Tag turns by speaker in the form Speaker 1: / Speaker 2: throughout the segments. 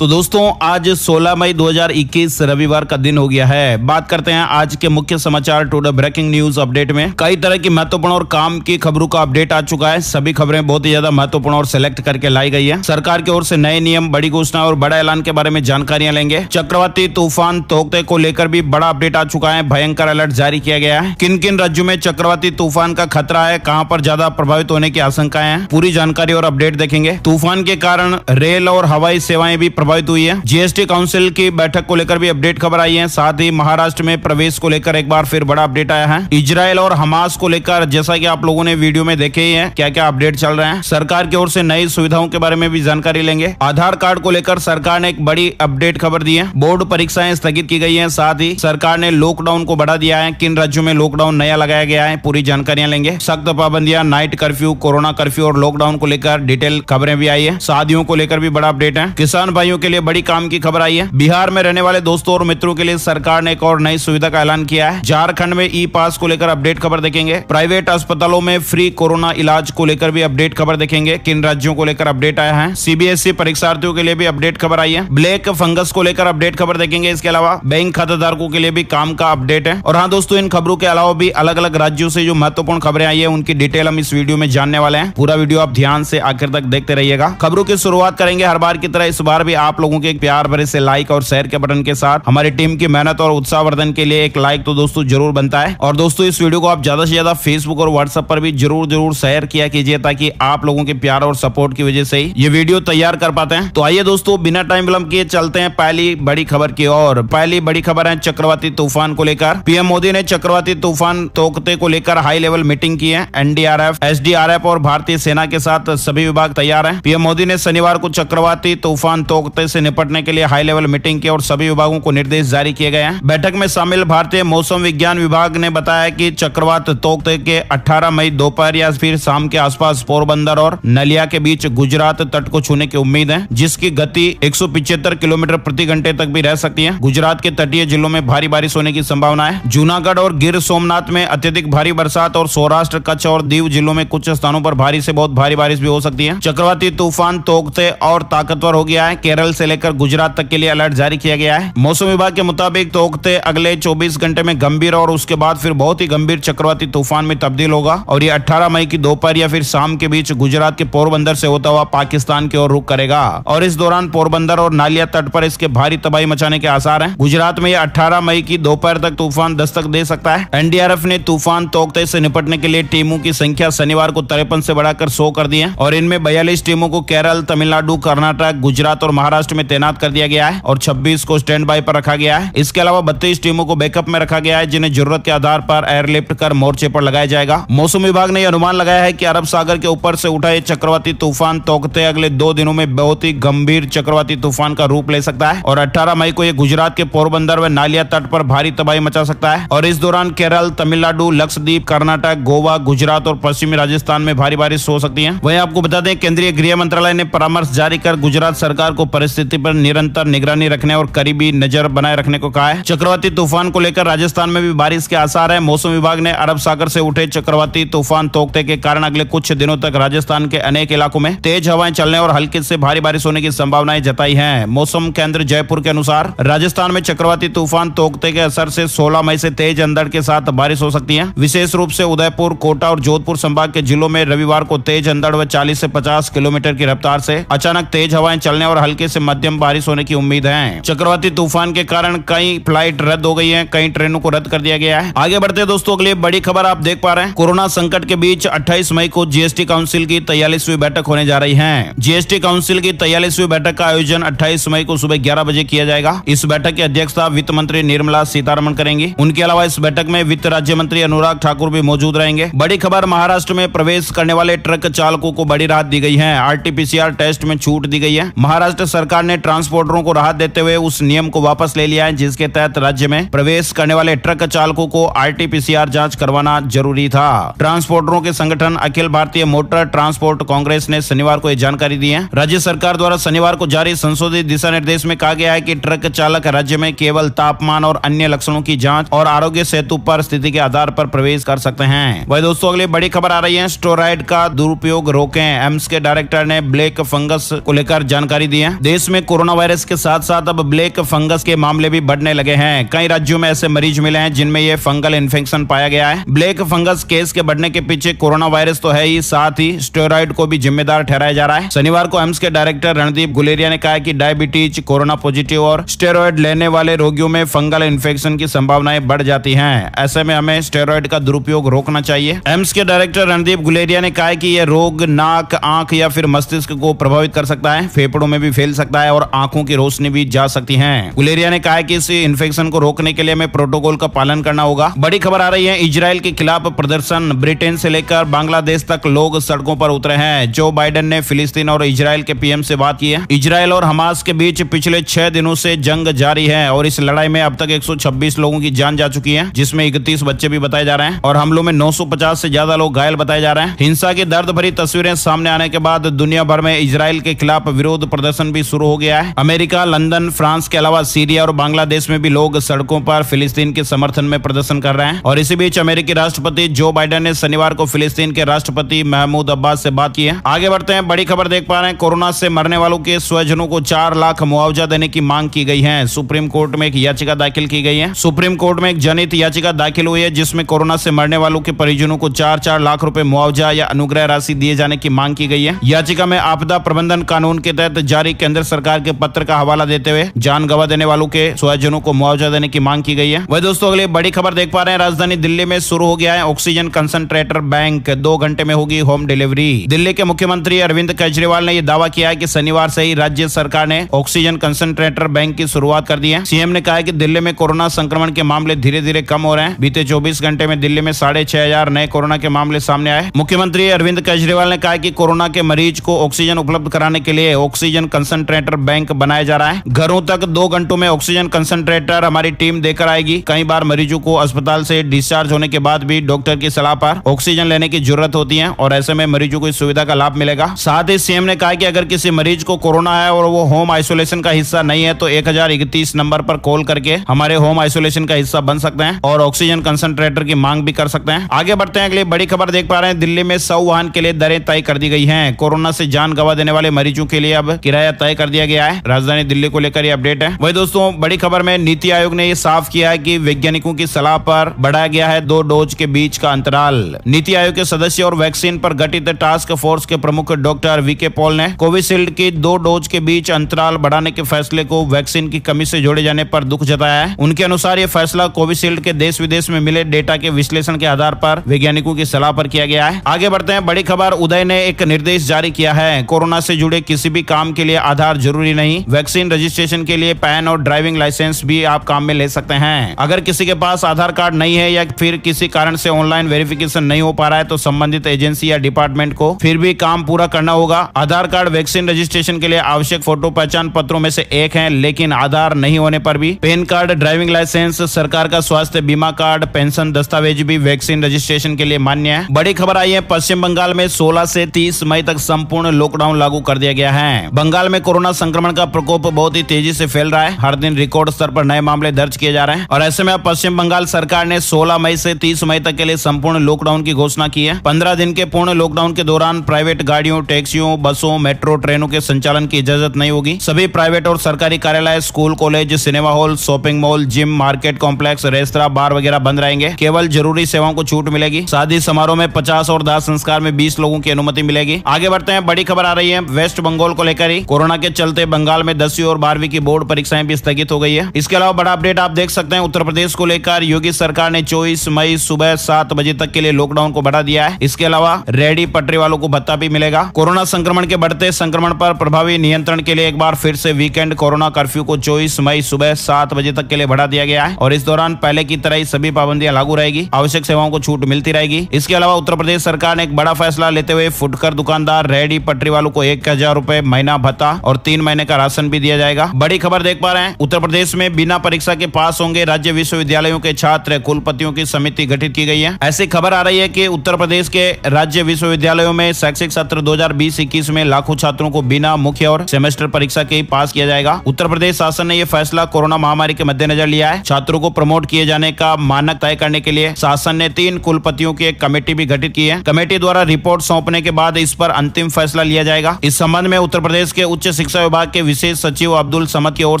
Speaker 1: तो दोस्तों आज 16 मई 2021 रविवार का दिन हो गया है। बात करते हैं आज के मुख्य समाचार to the breaking news update में। कई तरह की महत्वपूर्ण और काम की खबरों का अपडेट आ चुका है। सभी खबरें बहुत ही ज्यादा महत्वपूर्ण और सिलेक्ट करके लाई गई है। सरकार की ओर से नए नियम, बड़ी घोषणा और बड़ा ऐलान के बारे में जानकारियां लेंगे। चक्रवाती तूफान तोकते को लेकर भी बड़ा अपडेट आ चुका है। भयंकर अलर्ट जारी किया गया है। किन किन राज्यों में चक्रवाती तूफान का खतरा है, कहां पर ज्यादा प्रभावित होने की आशंकाएं हैं, पूरी जानकारी और अपडेट देखेंगे। तूफान के कारण रेल और हवाई सेवाएं भी प्रभावित हुई है। जीएसटी काउंसिल की बैठक को लेकर भी अपडेट खबर आई है। साथ ही महाराष्ट्र में प्रवेश को लेकर एक बार फिर बड़ा अपडेट आया है। इजराइल और हमास को लेकर जैसा कि आप लोगों ने वीडियो में देखे ही है क्या क्या अपडेट चल रहे हैं। सरकार की ओर से नई सुविधाओं के बारे में भी जानकारी लेंगे। आधार कार्ड को लेकर सरकार ने एक बड़ी अपडेट खबर दी है। बोर्ड परीक्षाएं स्थगित की गई है। साथ ही सरकार ने लॉकडाउन को बढ़ा दिया है। किन राज्यों में लॉकडाउन नया लगाया गया है, पूरी जानकारियां लेंगे। सख्त पाबंदियां, नाइट कर्फ्यू, कोरोना कर्फ्यू और लॉकडाउन को लेकर डिटेल खबरें भी आई है। शादियों को लेकर भी बड़ा अपडेट है। किसान भाइयों के लिए बड़ी काम की खबर आई है। बिहार में रहने वाले दोस्तों और मित्रों के लिए सरकार ने एक और नई सुविधा का ऐलान किया है। झारखंड में ई पास को लेकर अपडेट खबर देखेंगे। प्राइवेट अस्पतालों में फ्री कोरोना इलाज को लेकर भी अपडेट खबर देखेंगे। किन राज्यों को लेकर अपडेट आया है। सीबीएसई परीक्षार्थियों के लिए भी अपडेट खबर आई है। ब्लैक फंगस को लेकर अपडेट खबर देखेंगे। इसके अलावा बैंक खाताधारकों के लिए भी काम का अपडेट है। और हाँ दोस्तों, इन खबरों के अलावा भी अलग अलग राज्यों से जो महत्वपूर्ण खबरें आई है उनकी डिटेल हम इस वीडियो में जानने वाले हैं। पूरा वीडियो आप ध्यान से आखिर तक देखते रहिएगा। खबरों की शुरुआत करेंगे हर बार की तरह इस बार भी आप लोगों के प्यार भरे से लाइक और शेयर के बटन के साथ। हमारी टीम की मेहनत और उत्साहवर्धन के लिए एक लाइक तो दोस्तों जरूर बनता है। और दोस्तों इस वीडियो को आप ज्यादा से ज्यादा फेसबुक और व्हाट्सएप पर भी जरूर शेयर किया कीजिए ताकि आप लोगों के प्यार और सपोर्ट की वजह से ही ये वीडियो तैयार कर पाते हैं। तो आइए दोस्तों बिना टाइम विलंब किए चलते हैं पहली बड़ी खबर की ओर। पहली बड़ी खबर है चक्रवाती तूफान को लेकर। पीएम मोदी ने चक्रवाती तूफान तोकते को लेकर हाई लेवल मीटिंग की है। एनडीआरएफ, एसडीआरएफ और भारतीय सेना के साथ सभी विभाग तैयार हैं। पीएम मोदी ने शनिवार को चक्रवाती तूफान तोकते से निपटने के लिए हाई लेवल मीटिंग की और सभी विभागों को निर्देश जारी किए गए हैं। बैठक में शामिल भारतीय मौसम विज्ञान विभाग ने बताया कि चक्रवात तोकते के 18 मई दोपहर या फिर शाम के आसपास पोरबंदर और नलिया के बीच गुजरात तट को छूने की उम्मीद है, जिसकी गति 175 किलोमीटर प्रति घंटे तक भी रह सकती है। गुजरात के तटीय जिलों में भारी बारिश होने की संभावना है। जूनागढ़ और गिर सोमनाथ में अत्यधिक भारी बरसात और सौराष्ट्र, कच्छ और दीव जिलों में कुछ स्थानों पर भारी से बहुत भारी बारिश भी हो सकती है। चक्रवाती तूफान तोकते और ताकतवर हो गया है। केरल से लेकर गुजरात तक के लिए अलर्ट जारी किया गया है। मौसम विभाग के मुताबिक तोकते अगले 24 घंटे में गंभीर और उसके बाद फिर बहुत ही गंभीर चक्रवाती तूफान में तब्दील होगा और ये 18 मई की दोपहर या फिर शाम के बीच गुजरात के पोरबंदर से होता हुआ पाकिस्तान की ओर रुख करेगा और इस दौरान पोरबंदर और नालिया तट पर इसके भारी तबाही मचाने के आसार हैं। गुजरात में यह 18 मई की दोपहर तक तूफान दस्तक दे सकता है। एनडीआरएफ ने तूफान तोकते से निपटने के लिए टीमों की संख्या शनिवार को 53 से बढ़ाकर 100 कर दी है और इनमें 42 टीमों को केरल, तमिलनाडु, कर्नाटक, गुजरात और महाराष्ट्र में तैनात कर दिया गया है और 26 को स्टैंड बाय पर रखा गया है। इसके अलावा 32 टीमों को बैकअप में रखा गया है, जिन्हें जरूरत के आधार पर एयरलिफ्ट कर मोर्चे पर लगाया जाएगा। मौसम विभाग ने यह अनुमान लगाया है कि अरब सागर के ऊपर से उठा ये चक्रवाती तूफान तोकते अगले 2 दिनों में बहुत ही गंभीर चक्रवाती तूफान का रूप ले सकता है और 18 मई को यह गुजरात के पोरबंदर व नालिया तट पर भारी तबाही मचा सकता है और इस दौरान केरल, तमिलनाडु, लक्षद्वीप, कर्नाटक, गोवा, गुजरात और पश्चिमी राजस्थान में भारी बारिश हो सकती है। वहीं आपको बता दें केंद्रीय गृह मंत्रालय ने परामर्श जारी कर गुजरात सरकार को परिस्थिति पर निरंतर निगरानी रखने और करीबी नजर बनाए रखने को कहा है। चक्रवाती तूफान को लेकर राजस्थान में भी बारिश के आसार है। मौसम विभाग ने अरब सागर से उठे चक्रवाती तूफान तोकते के कारण अगले कुछ दिनों तक राजस्थान के अनेक इलाकों में तेज हवाएं चलने और हल्की से भारी बारिश होने की संभावनाएं जताई है। मौसम केंद्र जयपुर के अनुसार राजस्थान में चक्रवाती तूफान तोकते के असर से 16 मई से तेज अंधड़ के साथ बारिश हो सकती है। विशेष रूप से उदयपुर, कोटा और जोधपुर संभाग के जिलों में रविवार को तेज अंधड़ व 40 से 50 किलोमीटर की रफ्तार से अचानक तेज हवाएं चलने और हल्के से मध्यम बारिश होने की उम्मीद है। चक्रवाती तूफान के कारण कई फ्लाइट रद्द हो गई है, कई ट्रेनों को रद्द कर दिया गया है। आगे बढ़ते दोस्तों अगली बड़ी खबर आप देख पा रहे हैं। कोरोना संकट के बीच 28 मई को जीएसटी काउंसिल की 43वीं बैठक होने जा रही है। जीएसटी काउंसिल की 43वीं बैठक का आयोजन 28 मई को सुबह 11 बजे किया जाएगा। इस बैठक की अध्यक्षता वित्त मंत्री निर्मला सीतारमण करेंगी। उनके अलावा इस बैठक में वित्त राज्य मंत्री अनुराग ठाकुर भी मौजूद रहेंगे। बड़ी खबर, महाराष्ट्र में प्रवेश करने वाले ट्रक चालकों को बड़ी राहत दी गई है। आरटीपीसीआर टेस्ट में छूट दी गई है। महाराष्ट्र सरकार ने ट्रांसपोर्टरों को राहत देते हुए उस नियम को वापस ले लिया है जिसके तहत राज्य में प्रवेश करने वाले ट्रक चालकों को आरटीपीसीआर जांच करवाना जरूरी था। ट्रांसपोर्टरों के संगठन अखिल भारतीय मोटर ट्रांसपोर्ट कांग्रेस ने शनिवार को यह जानकारी दी है। राज्य सरकार द्वारा शनिवार को जारी संशोधित दिशा निर्देश में कहा गया है कि ट्रक चालक राज्य में केवल तापमान और अन्य लक्षणों की जांच और आरोग्य सेतु पर स्थिति के आधार पर प्रवेश कर सकते हैं। वही दोस्तों अगली बड़ी खबर आ रही है, स्टेरॉइड का दुरुपयोग रोकें। एम्स के डायरेक्टर ने ब्लैक फंगस को लेकर जानकारी दी है। देश में कोरोना वायरस के साथ साथ अब ब्लैक फंगस के मामले भी बढ़ने लगे हैं। कई राज्यों में ऐसे मरीज मिले हैं जिनमें यह फंगल इन्फेक्शन पाया गया है। ब्लैक फंगस केस के बढ़ने के पीछे कोरोना वायरस तो है ही, साथ ही स्टेरॉइड को भी जिम्मेदार ठहराया जा रहा है। शनिवार को एम्स के डायरेक्टर रणदीप गुलेरिया ने कहा कि डायबिटीज, कोरोना पॉजिटिव और स्टेरॉइड लेने वाले रोगियों में फंगल इन्फेक्शन की संभावनाएं बढ़ जाती हैं। ऐसे में हमें स्टेरॉइड का दुरुपयोग रोकना चाहिए। एम्स के डायरेक्टर रणदीप गुलेरिया ने कहा कि यह रोग नाक, आंख या फिर मस्तिष्क को प्रभावित कर सकता है, फेफड़ों में भी फैल सकता है और आंखों की रोशनी भी जा सकती है। गुलेरिया ने कहा कि इस इन्फेक्शन को रोकने के लिए हमें प्रोटोकॉल का पालन करना होगा। बड़ी खबर आ रही है, इजराइल के खिलाफ प्रदर्शन, ब्रिटेन से लेकर बांग्लादेश तक लोग सड़कों पर उतरे हैं। जो बाइडेन ने फिलिस्तीन और इजराइल के पीएम से बात की है। इजराइल और हमास के बीच पिछले 6 दिनों से जंग जारी है और इस लड़ाई में अब तक 126 लोगों की जान जा चुकी है, जिसमें 31 बच्चे भी बताए जा रहे हैं और हमलों में 950 से ज्यादा लोग घायल बताए जा रहे हैं। हिंसा की दर्द भरी तस्वीरें सामने आने के बाद दुनिया भर में इजराइल के खिलाफ विरोध प्रदर्शन भी शुरू हो गया है। अमेरिका, लंदन, फ्रांस के अलावा सीरिया और बांग्लादेश में भी लोग सड़कों पर फिलिस्तीन के समर्थन में प्रदर्शन कर रहे हैं। और इसी बीच अमेरिकी राष्ट्रपति जो बाइडेन ने शनिवार को फिलिस्तीन के राष्ट्रपति महमूद अब्बास से बात की है। आगे बढ़ते हैं, बड़ी खबर देख पा रहे हैं, कोरोना से मरने वालों के स्वजनों को 4 लाख मुआवजा देने की मांग की गई है। सुप्रीम कोर्ट में एक याचिका दाखिल की गई है। सुप्रीम कोर्ट में एक जनहित याचिका दाखिल हुई है जिसमें कोरोना से मरने वालों के परिजनों को 4-4 लाख रुपए मुआवजा या अनुग्रह राशि दिए जाने की मांग की गई है। याचिका में आपदा प्रबंधन कानून के तहत जारी केंद्र सरकार के पत्र का हवाला देते हुए जान गंवा देने वालों के स्वजनों को मुआवजा देने की मांग की गई है। वही दोस्तों अगली बड़ी खबर देख पा रहे हैं, राजधानी दिल्ली में शुरू हो गया है ऑक्सीजन कंसंट्रेटर बैंक। 2 घंटे में होगी होम डिलीवरी। दिल्ली के मुख्यमंत्री अरविंद केजरीवाल ने यह दावा किया है कि शनिवार से ही राज्य सरकार ने ऑक्सीजन कंसंट्रेटर बैंक की शुरुआत कर दी है। सीएम ने कहा है कि दिल्ली में कोरोना संक्रमण के मामले धीरे धीरे कम हो रहे हैं। बीते 24 घंटे में दिल्ली में 6,500 नए कोरोना के मामले सामने आए। मुख्यमंत्री अरविंद केजरीवाल ने कहा कि कोरोना के मरीज को ऑक्सीजन उपलब्ध कराने के लिए ऑक्सीजन कंसंट्रेटर बैंक बनाया जा रहा है। घरों तक 2 घंटों में ऑक्सीजन कंसंट्रेटर हमारी टीम देकर आएगी। कई बार मरीजों को अस्पताल से डिस्चार्ज होने के बाद भी डॉक्टर की सलाह पर ऑक्सीजन लेने की जरूरत होती है और ऐसे में मरीजों को इस सुविधा का लाभ मिलेगा। साथ ही सीएम ने कहा कि अगर किसी मरीज को कोरोना है और वो होम आइसोलेशन का हिस्सा नहीं है तो 1031 नंबर पर कॉल करके हमारे होम आइसोलेशन का हिस्सा बन सकते हैं और ऑक्सीजन कंसंट्रेटर की मांग भी कर सकते हैं। आगे बढ़ते हैं, अगली बड़ी खबर देख पा रहे हैं, दिल्ली में 100 वाहन के लिए दरें तय कर दी गई हैं। कोरोना से जान गंवा देने वाले मरीजों के लिए अब किराया तय कर दिया गया है। राजधानी दिल्ली को लेकर यह अपडेट है। वही दोस्तों बड़ी खबर में नीति आयोग ने यह साफ किया है कि वैज्ञानिकों की सलाह पर बढ़ाया गया है 2 डोज के बीच का अंतराल। नीति आयोग के सदस्य और वैक्सीन पर गठित टास्क फोर्स के प्रमुख डॉक्टर वीके पॉल ने कोविशील्ड की 2 डोज के बीच अंतराल बढ़ाने के फैसले को वैक्सीन की कमी से जोड़े जाने पर दुख जताया है। उनके अनुसार यह फैसला कोविशील्ड के देश विदेश में मिले डेटा के विश्लेषण के आधार पर वैज्ञानिकों की सलाह पर किया गया है। आगे बढ़ते हैं, बड़ी खबर, उदय ने एक निर्देश जारी किया है। कोरोना से जुड़े किसी भी काम के लिए आधार जरूरी नहीं। वैक्सीन रजिस्ट्रेशन के लिए पैन और ड्राइविंग लाइसेंस भी आप काम में ले सकते हैं। अगर किसी के पास आधार कार्ड नहीं है या फिर किसी कारण से ऑनलाइन वेरिफिकेशन नहीं हो पा रहा है तो संबंधित एजेंसी या डिपार्टमेंट को फिर भी काम पूरा करना होगा। आधार कार्ड वैक्सीन रजिस्ट्रेशन के लिए आवश्यक फोटो पहचान पत्रों में से एक है, लेकिन आधार नहीं होने पर भी पैन कार्ड, ड्राइविंग लाइसेंस, सरकार का स्वास्थ्य बीमा कार्ड, पेंशन दस्तावेज भी वैक्सीन रजिस्ट्रेशन के लिए मान्य है। बड़ी खबर आई है, पश्चिम बंगाल में 16 से 30 मई तक संपूर्ण लॉकडाउन लागू कर दिया गया है। बंगाल में कोरोना संक्रमण का प्रकोप बहुत ही तेजी से फैल रहा है। हर दिन रिकॉर्ड स्तर पर नए मामले दर्ज किए जा रहे हैं और ऐसे में अब पश्चिम बंगाल सरकार ने 16 मई से 30 मई तक के लिए संपूर्ण लॉकडाउन की घोषणा की है। 15 दिन के पूर्ण लॉकडाउन के दौरान प्राइवेट गाड़ियों, टैक्सियों, बसों, मेट्रो ट्रेनों के संचालन की इजाजत नहीं होगी। सभी प्राइवेट और सरकारी कार्यालय, school, college, cinema hall, shopping mall, gym, market complex, restaurant, bar वगैरह बंद रहेंगे। केवल जरूरी सेवाओं को छूट मिलेगी। शादी समारोह में 50 और दाह संस्कार में 20 लोगों की अनुमति मिलेगी। आगे बढ़ते हैं, बड़ी खबर आ रही है वेस्ट बंगाल को लेकर ही। कोरोना के चलते बंगाल में 10वीं और 12वीं की बोर्ड परीक्षाएं भी स्थगित हो गई है। इसके अलावा बड़ा अपडेट आप देख सकते हैं, उत्तर प्रदेश को लेकर योगी सरकार ने 24 मई सुबह 7 बजे तक के लिए लॉकडाउन को बढ़ा दिया है। इसके अलावा रेहड़ी पटरी वालों को भत्ता भी मिलेगा। कोरोना संक्रमण के बढ़ते संक्रमण पर प्रभावी नियंत्रण के लिए एक बार फिर से वीकेंड कोरोना कर्फ्यू को 24 मई सुबह 7 बजे तक के लिए बढ़ा दिया गया है और इस दौरान पहले की तरह ही सभी पाबंदियां लागू रहेगी। आवश्यक सेवाओं को छूट मिलती रहेगी। इसके अलावा उत्तर प्रदेश सरकार ने एक बड़ा फैसला लेते हुए फुटकर दुकानदार, रेहड़ी पटरी वालों को 1000 रुपए महीना भत्ता और 3 महीने का राशन भी दिया जाएगा। बड़ी खबर देख पा रहे हैं, उत्तर प्रदेश में बिना परीक्षा के पास होंगे राज्य विश्वविद्यालयों के छात्र, कुलपतियों की समिति गठित की गई है। ऐसी खबर आ रही है कि उत्तर प्रदेश के राज्य विश्वविद्यालयों में शैक्षिक सत्र 2020-21 में लाखों छात्रों को बिना मुख्य और सेमेस्टर परीक्षा के ही पास किया जाएगा। उत्तर प्रदेश शासन ने यह फैसला कोरोना महामारी के मद्देनजर लिया है। छात्रों को प्रमोट किए जाने का मानक तय करने के लिए शासन ने 3 कुलपतियों की एक कमेटी भी गठित की है। कमेटी द्वारा रिपोर्ट सौंपने के बाद इस पर अंतिम फैसला लिया जाएगा। इस संबंध में उत्तर प्रदेश के उच्च शिक्षा विभाग के विशेष सचिव अब्दुल समद की ओर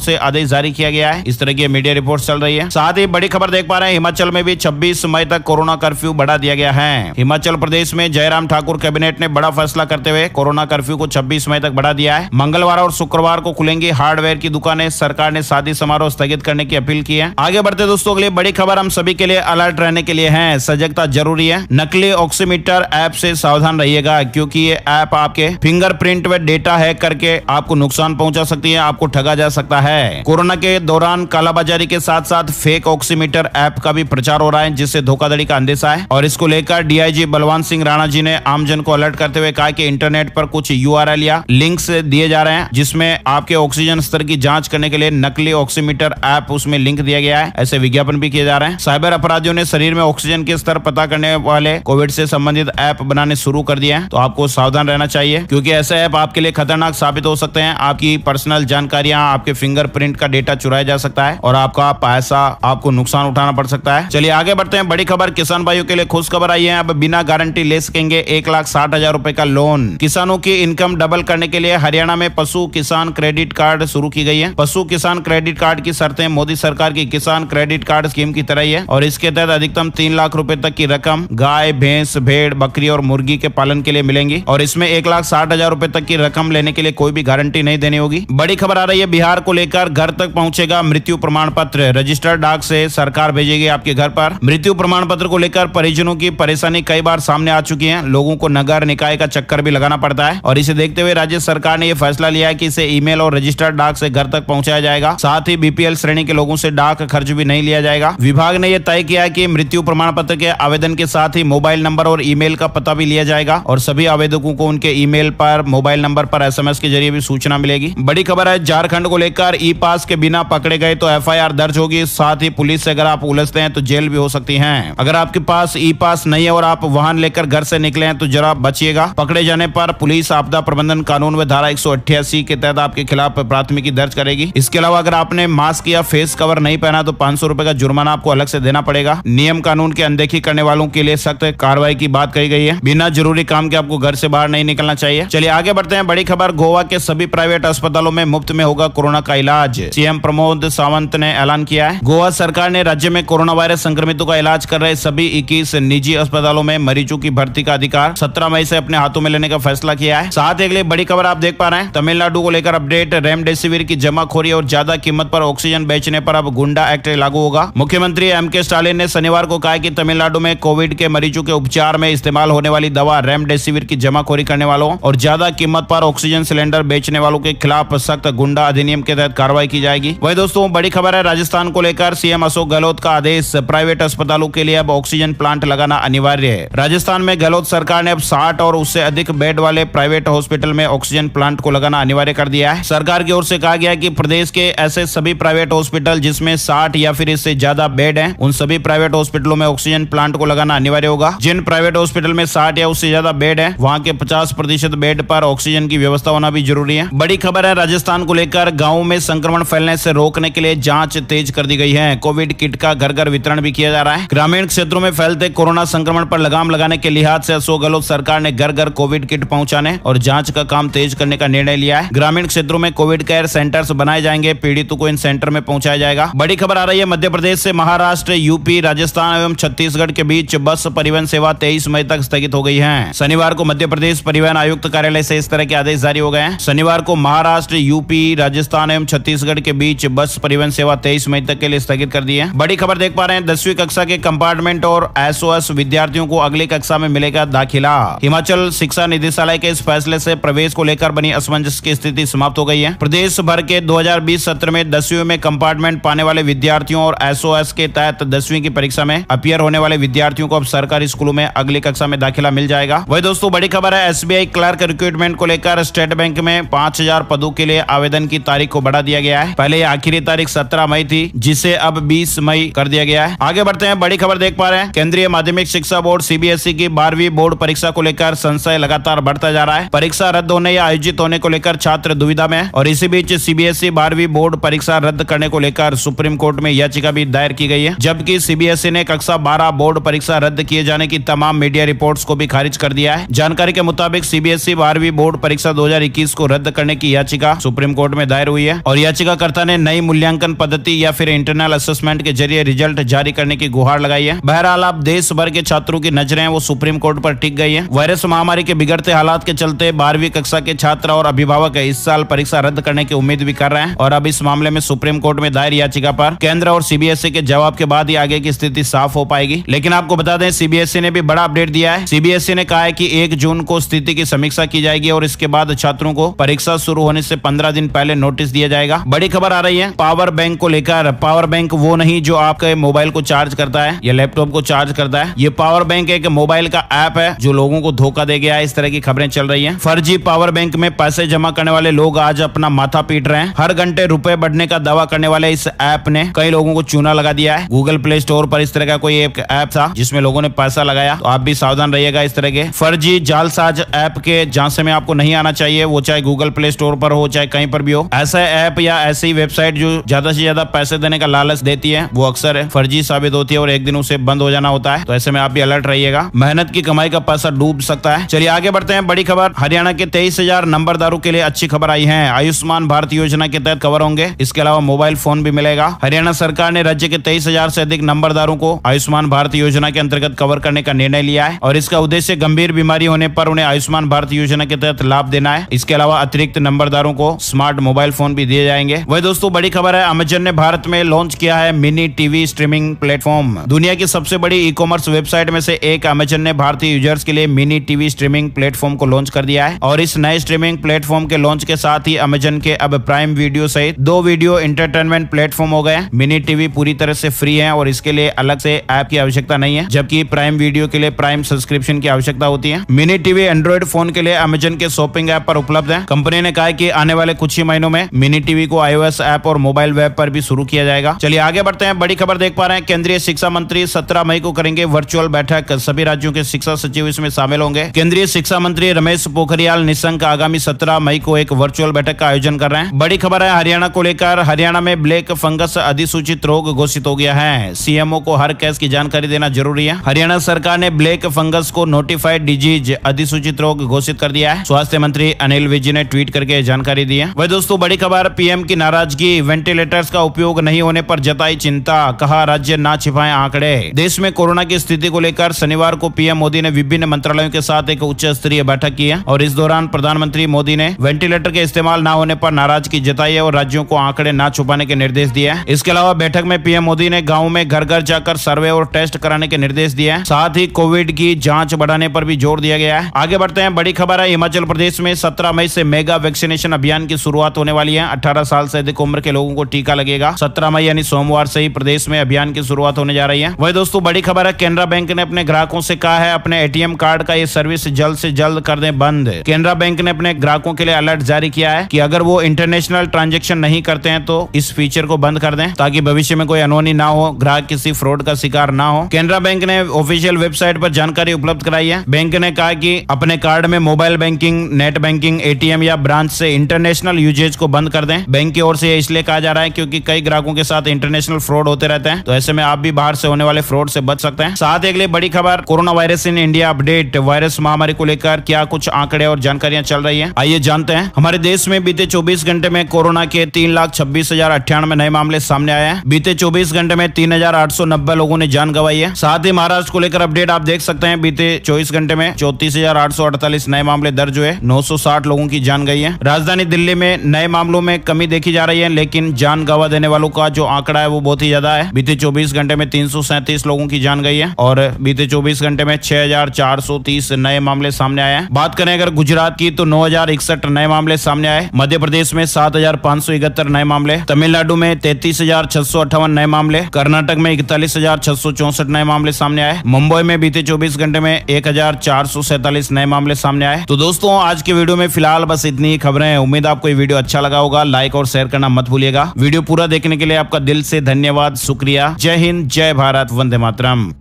Speaker 1: से आदेश जारी किया गया है। इस तरह की मीडिया रिपोर्ट चल रही है। साथ ही बड़ी खबर देख पा रहे हैं, हिमाचल में भी 26 मई तक कोरोना कर्फ्यू बढ़ा दिया गया है। हिमाचल प्रदेश में जयराम ठाकुर कैबिनेट ने बड़ा फैसला करते हुए कोरोना कर्फ्यू को 26 मई तक बढ़ा दिया है। मंगलवार और शुक्रवार को खुलेंगी हार्डवेयर की दुकानें। सरकार ने शादी समारोह स्थगित करने की अपील की है। आगे बढ़ते दोस्तों, अगली बड़ी खबर हम सभी के लिए अलर्ट रहने के लिए है। सजगता जरूरी है। नकली ऑक्सीमीटर ऐप से सावधान रहिएगा, क्योंकि ये ऐप आपके फिंगरप्रिंट व डेटा हैक करके आपको नुकसान पहुंचा सकती है, आपको ठगा जा सकता है। कोरोना के दौरान कालाबाजारी के साथ साथ फेक ऑक्सीमीटर ऐप का भी प्रचार हो रहा है, जिससे धोखाधड़ी का अंदेशा है। और इसको लेकर डीआईजी बलवंत सिंह राणा जी ने आमजन को अलर्ट करते हुए कहा कि इंटरनेट पर कुछ यूआरएल या लिंक्स दिए जा रहे हैं, जिसमें आपके ऑक्सीजन स्तर की जांच करने के लिए नकली ऑक्सीमीटर ऐप उसमें लिंक दिया गया है। ऐसे विज्ञापन भी किए जा रहे हैं। साइबर अपराधियों ने शरीर में ऑक्सीजन के स्तर पता करने वाले कोविड से संबंधित ऐप बनाने शुरू कर दिए हैं, तो आपको सावधान रहना चाहिए, क्योंकि ऐसे ऐप आपके लिए खतरनाक साबित हो सकते हैं। आपकी पर्सनल जानकारियां, आपके फिंगरप्रिंट का डेटा चुराया जा सकता है और आपका पैसा, आपको नुकसान उठाना पड़ सकता है। चलिए आगे बढ़ते हैं। बड़ी खबर किसान भाइयों के लिए खुश खबर आई है। अब बिना गारंटी ले सकेंगे 1,60,000 रुपए का लोन। किसानों की इनकम डबल करने के लिए हरियाणा में पशु किसान क्रेडिट कार्ड शुरू की गई है। पशु किसान क्रेडिट कार्ड की शर्तें मोदी सरकार की किसान क्रेडिट कार्ड स्कीम की तरह ही है, और इसके तहत अधिकतम 3 लाख रुपए तक की रकम गाय, भैंस, भेड़, बकरी और मुर्गी के पालन के लिए मिलेंगी। और इसमें 1,60,000 रुपए तक की रकम लेने के लिए कोई भी गारंटी नहीं देनी होगी। बड़ी खबर आ रही है, बिहार को लेकर घर तक पहुंचेगा मृत्यु प्रमाण पत्र। रजिस्टर्ड डाक से सरकार भेजेगी आपके घर पर। मृत्यु प्रमाण पत्र को लेकर परिजनों की परेशानी कई बार सामने आ चुकी है। लोगों को नगर निकाय का चक्कर भी लगाना पड़ता है, और इसे देखते हुए राज्य सरकार ने यह फैसला लिया है कि इसे ईमेल और रजिस्टर्ड डाक से घर तक पहुंचाया जाएगा। साथ ही बीपीएल श्रेणी के लोगों से डाक खर्च भी नहीं लिया जाएगा। विभाग ने यह तय किया है कि मृत्यु प्रमाण पत्र के आवेदन के साथ ही मोबाइल नंबर और ईमेल का पता भी लिया जाएगा, और सभी आवेदकों को उनके ईमेल पर, मोबाइल नंबर पर एसएमएस के जरिए भी सूचना मिलेगी। बड़ी खबर है, झारखंड को लेकर ई पास के बिना पकड़े गए तो एफआईआर दर्ज होगी। साथ ही पुलिस से अगर आप उलझते हैं तो जेल भी हो सकती है। अगर आपके पास ई पास नहीं है और आप वाहन लेकर घर से निकले हैं तो जरा बचिएगा। पकड़े जाने पर पुलिस आपदा प्रबंधन कानून व धारा 188 के तहत आपके खिलाफ प्राथमिकी दर्ज करेगी। इसके अलावा अगर आपने मास्क या फेस कवर नहीं पहना तो 500 रुपए का जुर्माना आपको अलग से देना पड़ेगा। नियम कानून की अनदेखी करने वालों के लिए सख्त कार्रवाई की बात कही गई है। बिना जरूरी काम के आपको घर से बाहर नहीं निकलना चाहिए। चलिए आगे बढ़ते हैं। बड़ी खबर, गोवा के सभी प्राइवेट अस्पतालों में मुफ्त में होगा कोरोना का इलाज। सीएम प्रमोद सावंत ने ऐलान किया है। गोवा सरकार ने राज्य में कोरोना वायरस संक्रमितों का इलाज कर रहे सभी 21 निजी अस्पतालों में मरीजों की भर्ती का अधिकार 17 मई से अपने हाथों में लेने का फैसला किया है। साथ ही अगली बड़ी खबर आप देख पा रहे हैं, तमिलनाडु को लेकर अपडेट। रेमडेसिविर की जमाखोरी और ज्यादा कीमत पर ऑक्सीजन बेचने पर अब गुंडा एक्ट लागू होगा। मुख्यमंत्री एमके स्टालिन ने शनिवार को कहा कि तमिलनाडु में कोविड के मरीजों के उपचार में इस्तेमाल होने वाली दवा रेमडेसिविर की जमाखोरी करने वालों और ज्यादा कीमत पर ऑक्सीजन सिलेंडर बेचने वालों के खिलाफ सख्त गुंडा अधिनियम के तहत कार्रवाई की जाएगी। वही दोस्तों बड़ी खबर है, राजस्थान को लेकर सीएम अशोक गहलोत का आदेश। प्राइवेट अस्पतालों के लिए अब ऑक्सीजन प्लांट लगाना अनिवार्य है। राजस्थान में गहलोत सरकार ने अब 60 और उससे अधिक बेड वाले प्राइवेट हॉस्पिटल में ऑक्सीजन प्लांट को लगाना अनिवार्य कर दिया है। सरकार की ओर से कहा गया कि प्रदेश के ऐसे सभी प्राइवेट हॉस्पिटल जिसमें 60 या फिर इससे ज्यादा बेड हैं, उन सभी प्राइवेट हॉस्पिटलों में ऑक्सीजन प्लांट को लगाना अनिवार्य होगा। जिन प्राइवेट हॉस्पिटल में 60 या उससे ज्यादा बेड है, वहां के 50% बेड पर ऑक्सीजन की व्यवस्था होना भी जरूरी है। बड़ी खबर है, राजस्थान को लेकर गाँव में संक्रमण फैलने से रोकने के लिए जाँच तेज कर दी गई है। कोविड किट का घर घर वितरण भी किया जा रहा है। ग्रामीण क्षेत्रों में फैलते कोरोना संक्रमण पर लगाम लगाने के लिहाज से अशोक गहलोत सरकार ने घर घर कोविड किट पहुंचाने और जांच का काम तेज करने का निर्णय लिया है। ग्रामीण क्षेत्रों में कोविड केयर सेंटर्स बनाए जाएंगे। पीड़ितों को इन सेंटर में पहुंचाया जाएगा। बड़ी खबर आ रही है, मध्य प्रदेश से महाराष्ट्र, यूपी, राजस्थान एवं छत्तीसगढ़ के बीच बस परिवहन सेवा 23 मई तक स्थगित हो गई है। शनिवार को मध्य प्रदेश परिवहन आयुक्त कार्यालय से इस तरह के आदेश जारी हो गए हैं। शनिवार को महाराष्ट्र, यूपी, राजस्थान एवं छत्तीसगढ़ के बीच बस परिवहन सेवा 23 मई तक के लिए स्थगित कर दी है। बड़ी खबर देख पा रहे हैं, 10वीं कक्षा के कंपार्टमेंट और एसओएस विद्यार्थियों को अगली कक्षा में मिलेगा दाखिला। हिमाचल शिक्षा निदेशालय के इस फैसले से प्रवेश को लेकर बनी असमंजस की स्थिति समाप्त हो गई है। प्रदेश भर के 2020 सत्र में 10वीं में कंपार्टमेंट पाने वाले विद्यार्थियों और एसओएस के तहत 10वीं की परीक्षा में अपियर होने वाले विद्यार्थियों को अब सरकारी स्कूलों में अगली कक्षा में दाखिला मिल जाएगा। वही दोस्तों बड़ी खबर है, एसबीआई क्लर्क रिक्रूटमेंट को लेकर स्टेट बैंक में 5000 पदों के लिए आवेदन की तारीख को बढ़ा दिया गया है। पहले यह आखिरी तारीख 17 मई थी, जिसे अब 20 मई कर दिया गया है। आगे बढ़ते हैं, बड़ी खबर देख पा रहे हैं, केंद्रीय माध्यमिक शिक्षा बोर्ड सीबीएसई की 12वीं बोर्ड परीक्षा को लेकर संशय लगातार बढ़ता जा रहा है। परीक्षा रद्द होने या आयोजित होने को लेकर छात्र दुविधा में है, और इसी बीच सीबीएसई 12वीं बोर्ड परीक्षा रद्द करने को लेकर सुप्रीम कोर्ट में याचिका भी दायर की गई है। जबकि सीबीएसई ने कक्षा 12 बोर्ड परीक्षा रद्द किए जाने की तमाम मीडिया रिपोर्ट्स को भी खारिज कर दिया है। जानकारी के मुताबिक सीबीएसई 12वीं बोर्ड परीक्षा 2021 को रद्द रद्द करने की याचिका सुप्रीम कोर्ट में दायर हुई है और याचिकाकर्ता ने नई मूल्यांकन पद्धति या फिर इंटरनल असेसमेंट के जरिए रिजल्ट जारी करने की गुहार लगाई है। बहरहाल अब देश भर के छात्रों की नजरें वो सुप्रीम कोर्ट पर टिक गई है। वायरस महामारी के बिगड़ते हालात के चलते 12वीं कक्षा के छात्र और अभिभावक इस साल परीक्षा रद्द करने की उम्मीद भी कर रहे हैं और अब इस मामले में सुप्रीम कोर्ट में दायर याचिका पर केंद्र और सीबीएसई के जवाब के बाद ही आगे की स्थिति साफ हो पाएगी। लेकिन आपको बता दें, सीबीएसई ने भी बड़ा अपडेट दिया है। सीबीएसई ने कहा है कि 1 जून को स्थिति की समीक्षा की जाएगी और इसके बाद छात्रों को परीक्षा शुरू होने से 15 दिन पहले नोटिस दिया जाएगा। बड़ी खबर आ रही है पावर बैंक को लेकर। पावर बैंक वो नहीं जो आपके मोबाइल को चार्ज करता है या लैपटॉप को चार्ज करता है। ये पावर बैंक एक मोबाइल का ऐप है जो लोगों को धोखा दे गया है। इस तरह की खबरें चल रही हैं। फर्जी पावर बैंक में पैसे जमा करने वाले लोग आज अपना माथा पीट रहे हैं। हर घंटे रुपए बढ़ने का दावा करने वाले इस ऐप ने कई लोगों को चूना लगा दिया है। गूगल प्ले स्टोर पर इस तरह का कोई एक ऐप था जिसमें लोगों ने पैसा लगाया, तो आप भी सावधान रहिएगा। इस तरह के फर्जी जालसाज ऐप के झांसे में आपको नहीं आना चाहिए, वो चाहे गूगल प्ले स्टोर पर हो चाहे कहीं पर भी हो। ऐसा ऐप या ऐसी वेबसाइट जो ज्यादा से ज्यादा पैसे देने का लालच देती है वो अक्सर फर्जी साबित होती है और एक दिन उसे बंद हो जाना होता है। तो ऐसे में आप भी अलर्ट रहिएगा, मेहनत की कमाई का पैसा डूब सकता है। चलिए आगे बढ़ते हैं। बड़ी खबर, हरियाणा के 23,000 नंबरदारों के लिए अच्छी खबर आई है। आयुष्मान भारत योजना के तहत कवर होंगे। इसके अलावा मोबाइल फोन भी मिलेगा। हरियाणा सरकार ने राज्य के 23,000 से अधिक नंबरदारों को आयुष्मान भारत योजना के अंतर्गत कवर करने का निर्णय लिया है और इसका उद्देश्य गंभीर बीमारी होने पर उन्हें आयुष्मान भारत योजना के तहत लाभ देना है। इसके अलावा अतिरिक्त नंबरदारों को स्मार्ट मोबाइल फोन भी दिए जाएंगे। वही दोस्तों बड़ी खबर है, अमेजन ने भारत में लॉन्च किया है मिनी टीवी स्ट्रीमिंग प्लेटफॉर्म। दुनिया की सबसे बड़ी ई कॉमर्स वेबसाइट में से एक अमेजन ने भारतीय यूजर्स के लिए मिनी टीवी स्ट्रीमिंग प्लेटफॉर्म को लॉन्च कर दिया है और इस नए स्ट्रीमिंग प्लेटफॉर्म के लॉन्च के साथ ही अमेजन के अब प्राइम वीडियो सहित 2 वीडियो एंटरटेनमेंट प्लेटफॉर्म हो गए। मिनी टीवी पूरी तरह से फ्री है और इसके लिए अलग से ऐप की आवश्यकता नहीं है, जबकि प्राइम वीडियो के लिए प्राइम सब्सक्रिप्शन की आवश्यकता होती है। मिनी टीवी एंड्रॉइड फोन के लिए अमेजन के शॉपिंग ऐप पर उपलब्ध है। कंपनी ने कहा है कि आने वाले कुछ ही महीनों में मिनी टीवी को iOS ऐप और मोबाइल वेब पर भी शुरू किया जाएगा। चलिए आगे बढ़ते हैं। बड़ी खबर देख पा रहे हैं, केंद्रीय शिक्षा मंत्री 17 मई को करेंगे वर्चुअल बैठक। सभी राज्यों के शिक्षा सचिव इसमें शामिल होंगे। केंद्रीय शिक्षा मंत्री रमेश पोखरियाल निशंक आगामी 17 मई को एक वर्चुअल बैठक का आयोजन कर रहे हैं। बड़ी खबर है हरियाणा को लेकर। हरियाणा में ब्लैक फंगस अधिसूचित रोग घोषित हो गया है। सीएमओ को हर केस की जानकारी देना जरूरी है। हरियाणा सरकार ने ब्लैक फंगस को नोटिफाइड डिजीज अधिसूचित रोग घोषित कर दिया है। स्वास्थ्य मंत्री अनिल विज ने ट्वीट करके जानकारी दी है। वह दोस्तों बड़ी खबर, पीएम की नाराजगी, वेंटिलेटर्स का उपयोग नहीं होने पर जताई चिंता, कहा राज्य ना छिपाएं आंकड़े। देश में कोरोना की स्थिति को लेकर शनिवार को पीएम मोदी ने विभिन्न मंत्रालयों के साथ एक उच्च स्तरीय बैठक की है और इस दौरान प्रधानमंत्री मोदी ने वेंटिलेटर के इस्तेमाल न होने पर नाराजगी जताई है और राज्यों को आंकड़े न छुपाने के निर्देश दिए हैं। इसके अलावा बैठक में पीएम मोदी ने गाँव में घर घर जाकर सर्वे और टेस्ट कराने के निर्देश दिए हैं। साथ ही कोविड की जांच बढ़ाने पर भी जोर दिया गया है। आगे बढ़ते हैं। बड़ी खबर है, हिमाचल प्रदेश में 17 मई से मेगा वैक्सीनेशन अभियान की शुरुआत होने वाली है। 18 साल से अधिक उम्र के लोगों को टीका लगेगा। 17 मई यानी सोमवार से ही प्रदेश में अभियान की शुरुआत होने जा रही है। वही दोस्तों बड़ी खबर है, केनरा बैंक ने अपने ग्राहकों से कहा है अपने एटीएम कार्ड का ये सर्विस जल्द से जल्द कर दें बंद। केनरा बैंक ने अपने ग्राहकों के लिए अलर्ट जारी किया है कि अगर वो इंटरनेशनल ट्रांजैक्शन नहीं करते हैं तो इस फीचर को बंद कर दें ताकि भविष्य में कोई अनहोनी ना हो, ग्राहक किसी फ्रॉड का शिकार ना हो। केनरा बैंक ने ऑफिशियल वेबसाइट पर जानकारी उपलब्ध कराई है। बैंक ने कहा कि अपने कार्ड में mobile banking, net banking, ATM या ब्रांच से इंटरनेशनल यूजेज को बंद कर दें। बैंक की ओर से इसलिए कहा जा रहा है क्योंकि कई ग्राहकों के साथ इंटरनेशनल फ्रॉड होते रहते हैं, तो ऐसे में आप भी बाहर से होने वाले फ्रॉड से बच सकते हैं। साथ एक बड़ी खबर, corona virus in India update. Virus महामारी को लेकर क्या कुछ आंकड़े और जानकारियां चल रही हैं, आइए जानते हैं। हमारे देश में बीते 24 घंटे में कोरोना के 3,26,098 नए मामले सामने आए हैं। बीते 24 घंटे में 3,890 लोगों ने जान गंवाई है। साथ ही महाराष्ट्र को लेकर अपडेट आप देख सकते हैं। बीते 24 घंटे में 34,848 नए मामले दर्ज हुए, 960 लोगों की जान गई है। राजधानी दिल्ली में नए मामलों में कमी देखी जा रही है, लेकिन जान गंवा देने वालों का जो आंकड़ा है वो बहुत ही ज्यादा है। बीते 24 घंटे में 337 लोगों की जान गई है और बीते 24 घंटे में 6,430 नए मामले सामने आए हैं। बात करें अगर गुजरात की तो 9,061 नए मामले सामने आए। मध्य प्रदेश में 7,571 नए मामले, तमिलनाडु में 33,658 नए मामले, कर्नाटक में 41,664 नए मामले सामने आए। मुंबई में बीते 24 घंटे में 1,447 नए मामले सामने आए। तो दोस्तों आज के वीडियो में फिलहाल बस इतनी ही खबरें। उम्मीद आपको ये वीडियो अच्छा लगा होगा। लाइक और शेयर करना मत भूलिएगा। वीडियो पूरा देखने के लिए आपका दिल से धन्यवाद, शुक्रिया। जय हिंद, जय भारत, वंदे मातरम।